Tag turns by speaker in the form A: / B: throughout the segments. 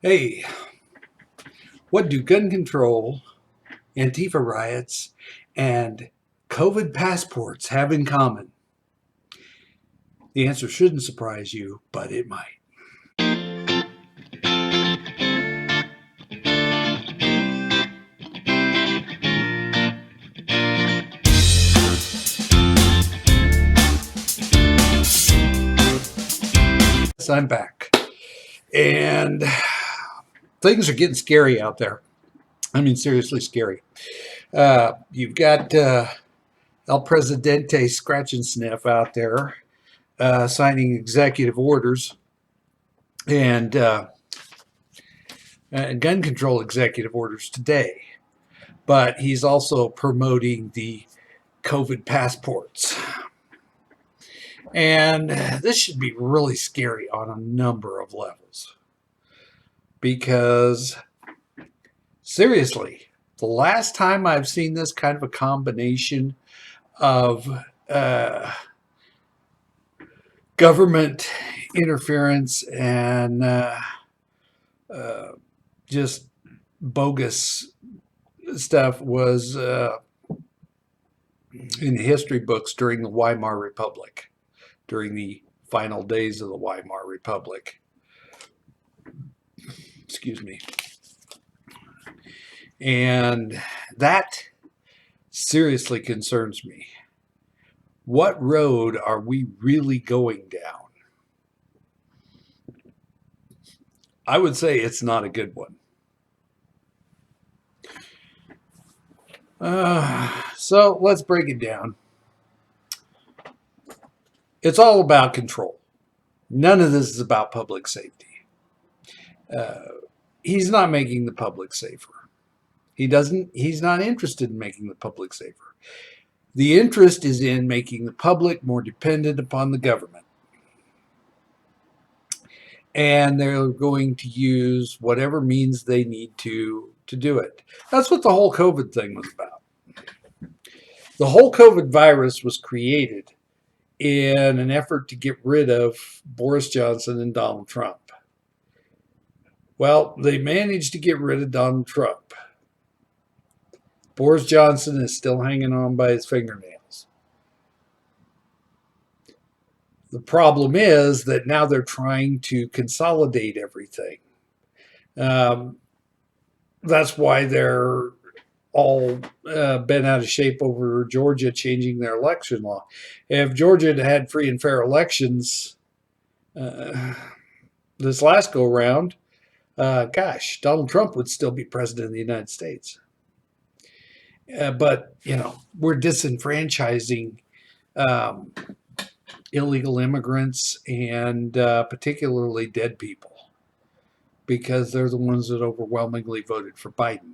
A: Hey, what do gun control, Antifa riots, and COVID passports have in common? The answer shouldn't surprise you, but it might. Yes, I'm back. And things are getting scary out there. I mean, seriously scary. You've got El Presidente scratch and sniff out there signing executive orders and gun control executive orders today. But he's also promoting the COVID passports. And this should be really scary on a number of levels. Because, seriously, the last time I've seen this kind of a combination of government interference and just bogus stuff was in the history books during the Weimar Republic, during the final days of the Weimar Republic. Excuse me. And that seriously concerns me. What road are we really going down? I would say it's not a good one. So let's break it down. It's all about control. None of this is about public safety. He's not making the public safer. He's not interested in making the public safer. The interest is in making the public more dependent upon the government. And they're going to use whatever means they need to do it. That's what the whole COVID thing was about. The whole COVID virus was created in an effort to get rid of Boris Johnson and Donald Trump. Well, they managed to get rid of Donald Trump. Boris Johnson is still hanging on by his fingernails. The problem is that now they're trying to consolidate everything. That's why they're all bent out of shape over Georgia changing their election law. If Georgia had had free and fair elections this last go round, Donald Trump would still be president of the United States. But, we're disenfranchising illegal immigrants and particularly dead people because they're the ones that overwhelmingly voted for Biden.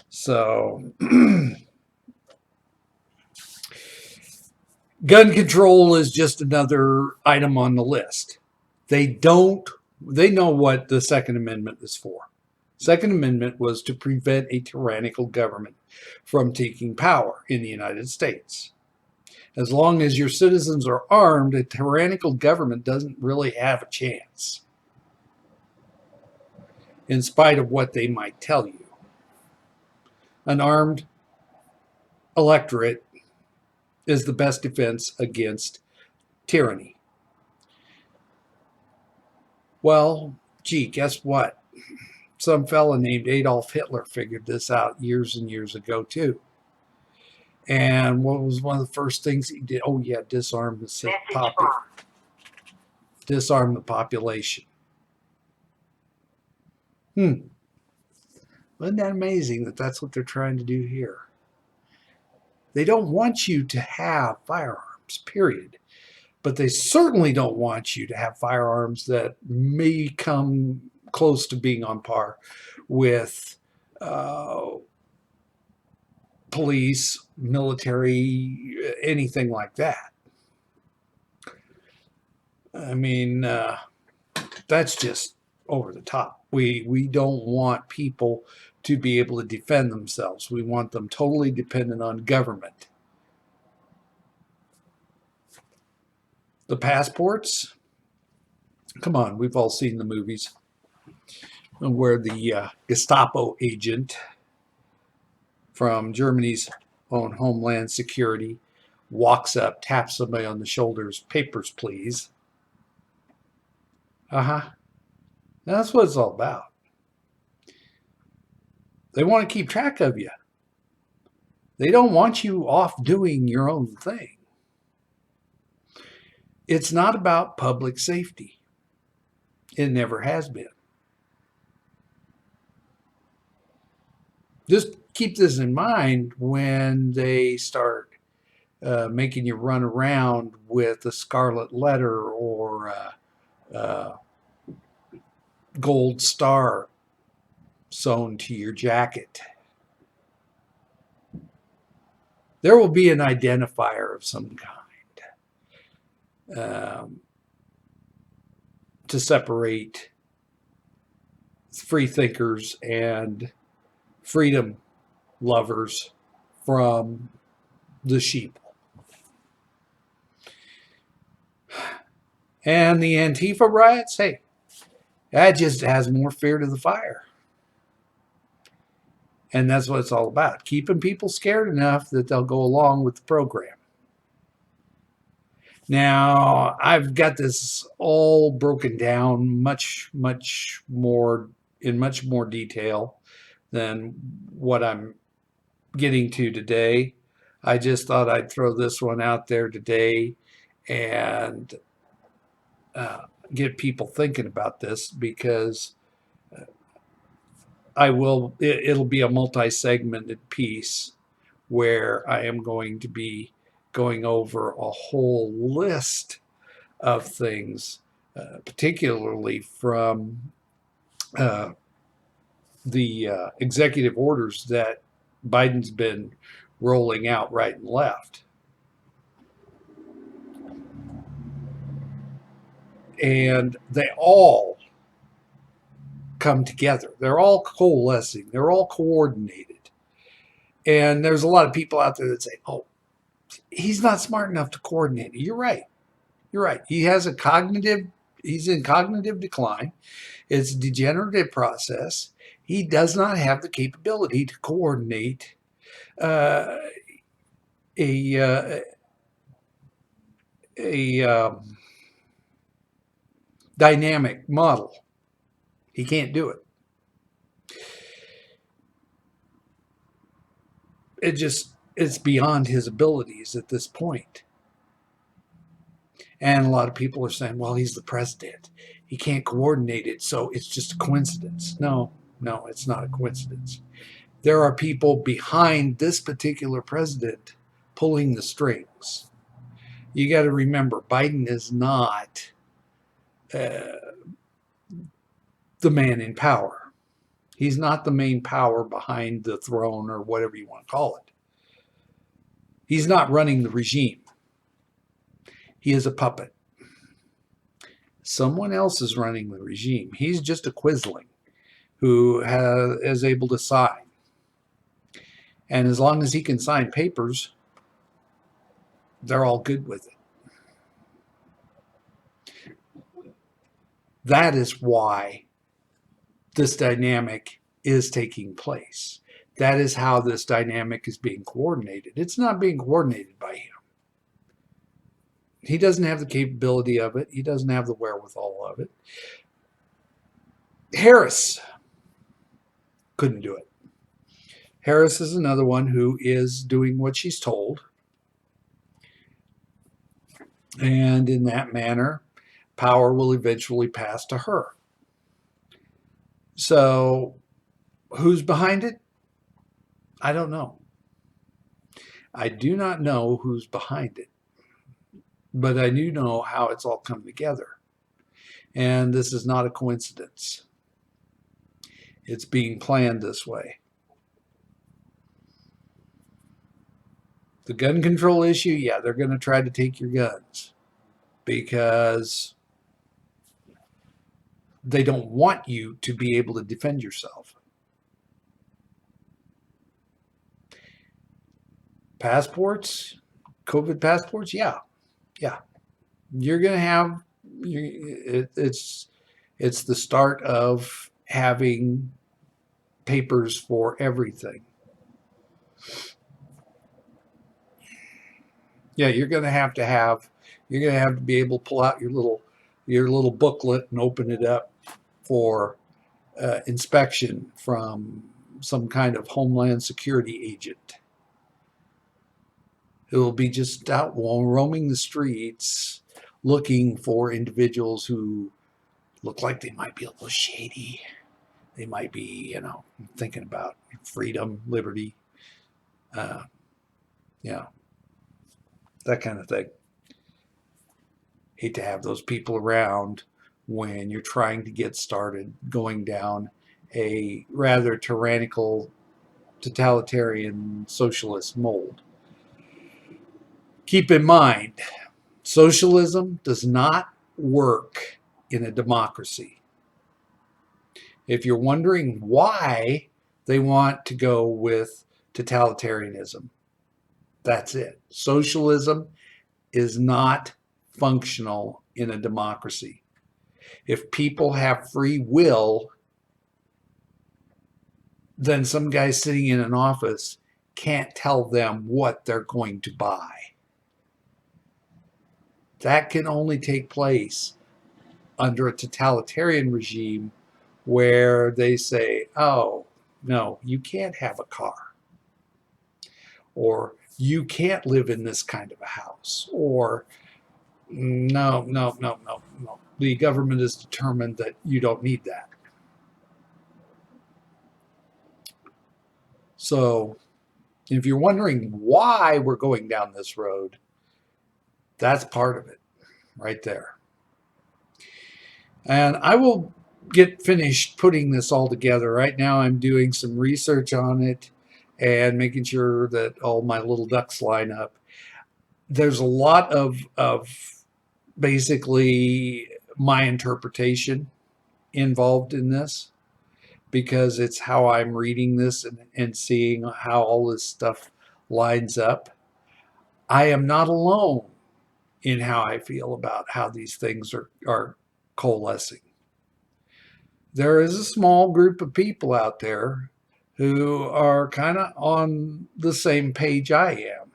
A: So, gun control is just another item on the list. They know what the Second Amendment is for. Second Amendment was to prevent a tyrannical government from taking power in the United States. As long as your citizens are armed, a tyrannical government doesn't really have a chance, in spite of what they might tell you. An armed electorate is the best defense against tyranny. Well, guess what? Some fella named Adolf Hitler figured this out years and years ago, too. And what was one of the first things he did? Oh, yeah, disarm the population. Isn't that amazing that that's what they're trying to do here? They don't want you to have firearms, period. But they certainly don't want you to have firearms that may come close to being on par with police, military, anything like that. I mean, that's just over the top. We don't want people to be able to defend themselves. We want them totally dependent on government. The passports, Come on, we've all seen the movies where the Gestapo agent from Germany's own Homeland Security walks up, taps somebody on the shoulders, papers, please. Uh-huh. That's what it's all about. They want to keep track of you. They don't want you off doing your own thing. It's not about public safety. It never has been. Just keep this in mind when they start making you run around with a scarlet letter or a gold star sewn to your jacket. There will be an identifier of some kind to separate free thinkers and freedom lovers from the sheep. And the Antifa riots, hey, that just adds more fear to the fire. And that's what it's all about, keeping people scared enough that they'll go along with the program. Now, I've got this all broken down much more in much more detail than what I'm getting to today. I just thought I'd throw this one out there today and get people thinking about this, because it'll be a multi-segmented piece where I am going to be going over a whole list of things, particularly from the executive orders that Biden's been rolling out right and left. And they all come together. They're all coalescing. They're all coordinated. And there's a lot of people out there that say, oh, he's not smart enough to coordinate it. You're right. You're right. He's in cognitive decline. It's a degenerative process. He does not have the capability to coordinate a dynamic model. He can't do it. It's beyond his abilities at this point. And a lot of people are saying, well, he's the president. He can't coordinate it, so it's just a coincidence. No, it's not a coincidence. There are people behind this particular president pulling the strings. You got to remember, Biden is not the man in power. He's not the main power behind the throne, or whatever you want to call it. He's not running the regime. He is a puppet. Someone else is running the regime. He's just a quisling who is able to sign. And as long as he can sign papers, they're all good with it. That is why this dynamic is taking place. That is how this dynamic is being coordinated. It's not being coordinated by him. He doesn't have the capability of it. He doesn't have the wherewithal of it. Harris couldn't do it. Harris is another one who is doing what she's told. And in that manner, power will eventually pass to her. So who's behind it? I don't know. I do not know who's behind it. But I do know how it's all come together. And this is not a coincidence. It's being planned this way. The gun control issue, yeah, they're going to try to take your guns because they don't want you to be able to defend yourself. Passports, COVID passports, yeah. You're going to have it's the start of having papers for everything. Yeah, you're going to have to be able to pull out your little booklet and open it up for inspection from some kind of Homeland Security agent. It will be just out roaming the streets looking for individuals who look like they might be a little shady. They might be, thinking about freedom, liberty, uh, that kind of thing. Hate to have those people around when you're trying to get started going down a rather tyrannical, totalitarian, socialist mold. Keep in mind, socialism does not work in a democracy. If you're wondering why they want to go with totalitarianism, that's it. Socialism is not functional in a democracy. If people have free will, then some guy sitting in an office can't tell them what they're going to buy. That can only take place under a totalitarian regime where they say, oh, no, you can't have a car, or you can't live in this kind of a house, or no, no, no, no, no. The government is determined that you don't need that. So if you're wondering why we're going down this road, that's part of it right there. And I will get finished putting this all together. Right now I'm doing some research on it and making sure that all my little ducks line up. There's a lot of basically my interpretation involved in this, because it's how I'm reading this and seeing how all this stuff lines up. I am not alone in how I feel about how these things are coalescing. There is a small group of people out there who are kind of on the same page I am.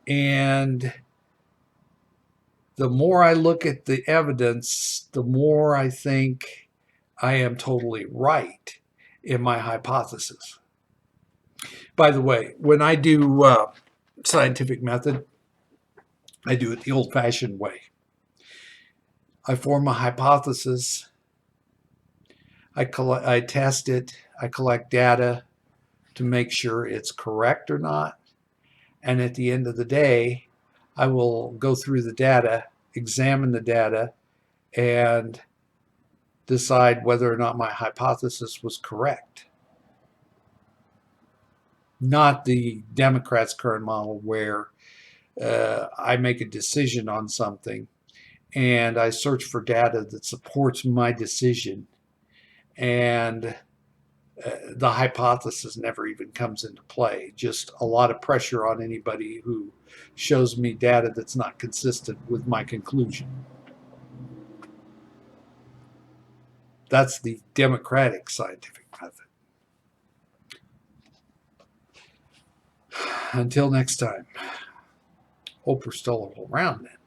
A: And the more I look at the evidence, the more I think I am totally right in my hypothesis. By the way, when I do scientific method, I do it the old-fashioned way. I form a hypothesis, I test it, I collect data to make sure it's correct or not, and at the end of the day, I will go through the data, examine the data, and decide whether or not my hypothesis was correct. Not the Democrats' current model where I make a decision on something and I search for data that supports my decision, and the hypothesis never even comes into play. Just a lot of pressure on anybody who shows me data that's not consistent with my conclusion. That's the democratic scientific method. Until next time, hope we're still around then.